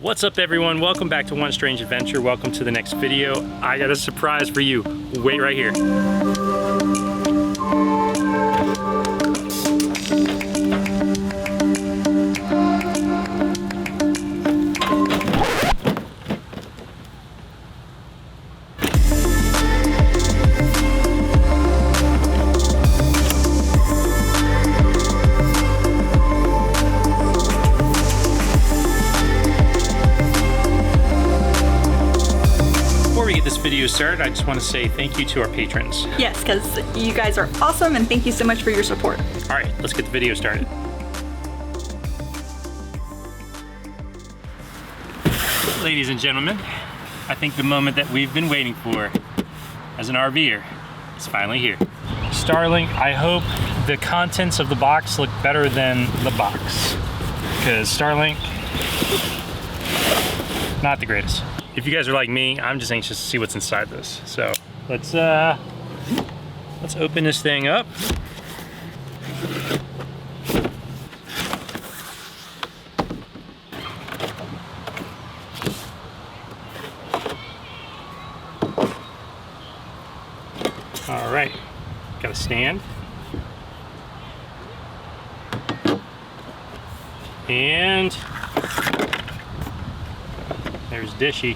What's up everyone? Welcome back to One Strange Adventure. Welcome to the next video. I got a surprise for you. Wait right here. Video started, I just want to say thank you to our patrons. Yes, because you guys are awesome and thank you so much for your support. All right, let's get the video started. Ladies and gentlemen, I think the moment that we've been waiting for as an RVer is finally here. Starlink, I hope the contents of the box look better than the box, because Starlink, not the greatest. If you guys are like me, I'm just anxious to see what's inside this. So let's open this thing up. All right, got a stand. And there's Dishy.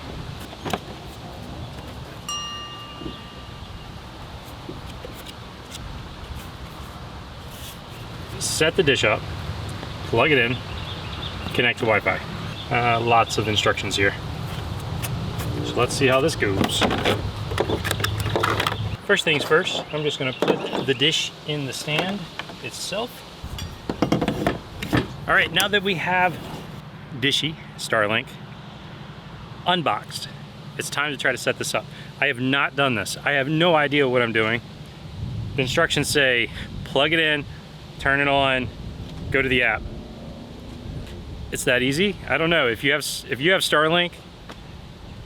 Set the dish up, plug it in, connect to Wi-Fi. Lots of instructions here. So let's see how this goes. First things first, I'm just gonna put the dish in the stand itself. All right, now that we have Dishy, Starlink, unboxed, it's time to try to set this up. I have not done this. I have no idea what I'm doing. The instructions say, plug it in, turn it on, go to the app. It's that easy? I don't know. If you have Starlink,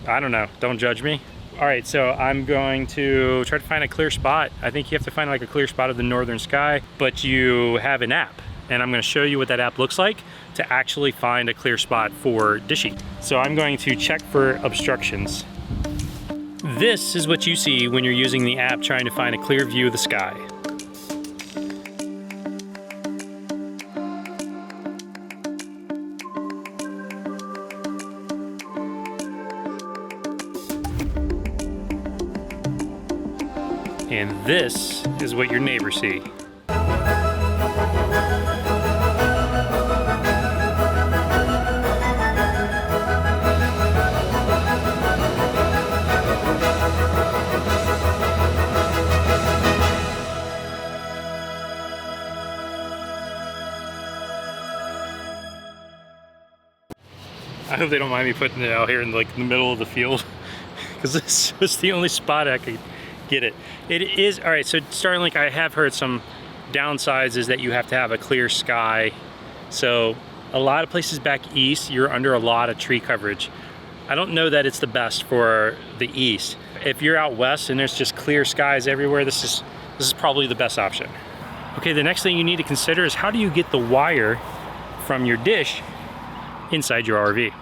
I don't know. Don't judge me. All right, so I'm going to try to find a clear spot. I think you have to find like a clear spot of the northern sky, but you have an app. And I'm gonna show you what that app looks like to actually find a clear spot for Dishy. So I'm going to check for obstructions. This is what you see when you're using the app trying to find a clear view of the sky. And this is what your neighbors see. I hope they don't mind me putting it out here in like the middle of the field, because this was the only spot I could get it. It is, all right, so Starlink, I have heard some downsides is that you have to have a clear sky. So a lot of places back east, you're under a lot of tree coverage. I don't know that it's the best for the east. If you're out west and there's just clear skies everywhere, this is probably the best option. Okay, the next thing you need to consider is how do you get the wire from your dish inside your RV?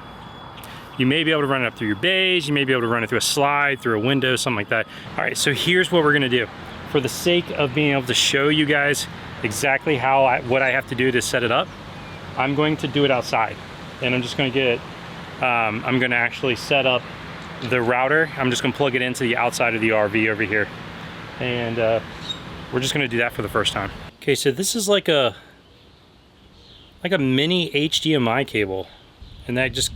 You may be able to run it up through your bays, you may be able to run it through a slide, through a window, something like that. All right, so here's what we're gonna do. For the sake of being able to show you guys exactly what I have to do to set it up, I'm going to do it outside. And I'm just gonna get, I'm gonna actually set up the router. I'm just gonna plug it into the outside of the RV over here. And we're just gonna do that for the first time. Okay, so this is like a mini HDMI cable. And that just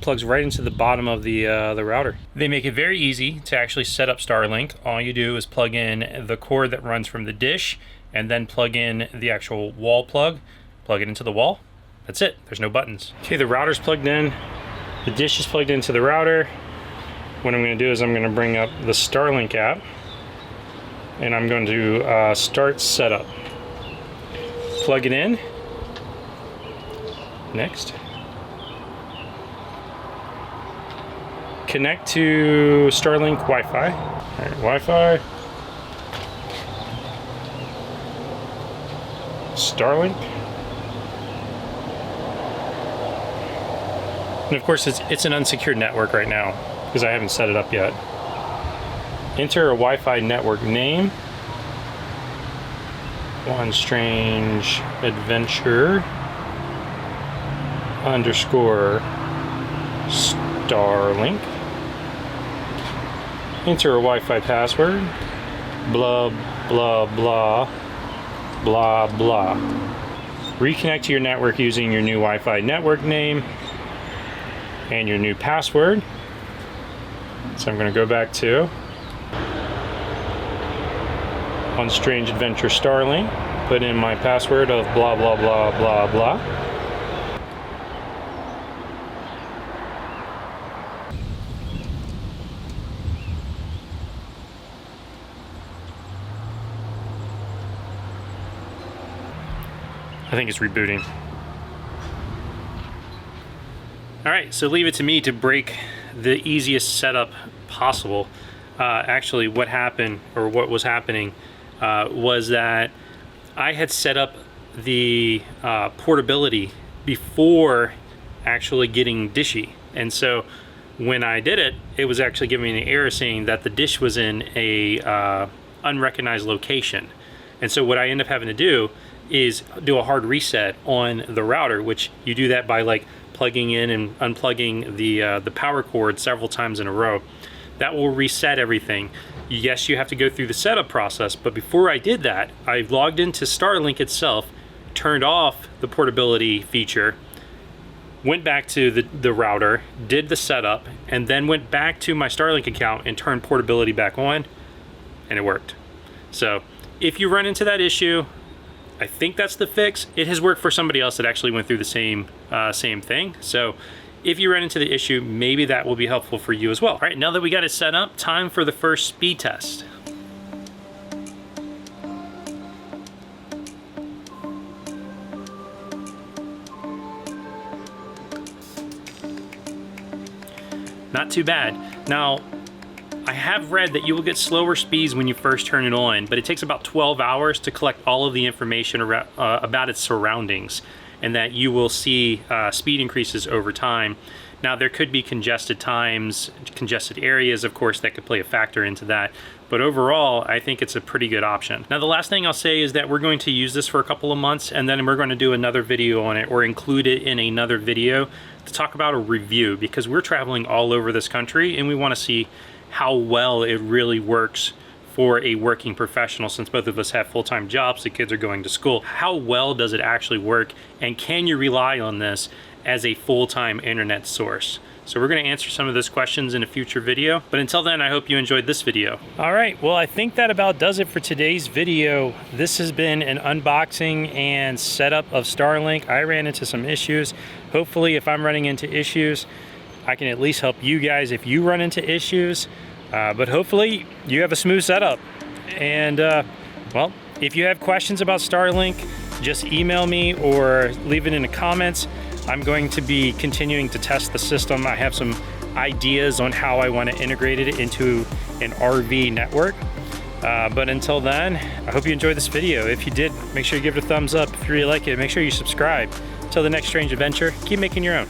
plugs right into the bottom of the router. They make it very easy to actually set up Starlink. All you do is plug in the cord that runs from the dish and then plug in the actual wall plug it into the wall. That's it, there's no buttons. Okay, the router's plugged in, the dish is plugged into the router. What I'm gonna do is I'm gonna bring up the Starlink app and I'm going to start setup. Plug it in, next. Connect to Starlink Wi-Fi. All right, Wi-Fi. Starlink. And of course, it's an unsecured network right now because I haven't set it up yet. Enter a Wi-Fi network name. One Strange Adventure _ Starlink. Enter a Wi-Fi password. Blah, blah, blah, blah, blah. Reconnect to your network using your new Wi-Fi network name and your new password. So I'm going to go back to One Strange Adventure Starlink, put in my password of blah, blah, blah, blah, blah. I think it's rebooting. All right, so leave it to me to break the easiest setup possible. Actually, what happened, or what was happening, was that I had set up the portability before actually getting Dishy. And so when I did it, it was actually giving me an error saying that the dish was in a unrecognized location. And so what I end up having to do is do a hard reset on the router, which you do that by like plugging in and unplugging the power cord several times in a row. That will reset everything. Yes, you have to go through the setup process, but before I did that, I logged into Starlink itself, turned off the portability feature, went back to the router, did the setup, and then went back to my Starlink account and turned portability back on, and it worked. So if you run into that issue, I think that's the fix. It has worked for somebody else that actually went through the same thing. So if you run into the issue, maybe that will be helpful for you as well. All right, now that we got it set up, time for the first speed test. Not too bad. Now, I have read that you will get slower speeds when you first turn it on, but it takes about 12 hours to collect all of the information about its surroundings, and that you will see speed increases over time. Now, there could be congested times, congested areas, of course, that could play a factor into that. But overall, I think it's a pretty good option. Now, the last thing I'll say is that we're going to use this for a couple of months, and then we're going to do another video on it or include it in another video to talk about a review, because we're traveling all over this country and we want to see how well it really works for a working professional, since both of us have full-time jobs, the kids are going to school. How well does it actually work, and can you rely on this as a full-time internet source? So we're going to answer some of those questions in a future video, but until then, I hope you enjoyed this video. All right, well, I think that about does it for today's video. This has been an unboxing and setup of Starlink. I ran into some issues. Hopefully, if I'm running into issues, I can at least help you guys if you run into issues. But hopefully you have a smooth setup. And well, if you have questions about Starlink, just email me or leave it in the comments. I'm going to be continuing to test the system. I have some ideas on how I want to integrate it into an RV network. But until then, I hope you enjoyed this video. If you did, make sure you give it a thumbs up. If you really like it, make sure you subscribe. Until the next strange adventure, keep making your own.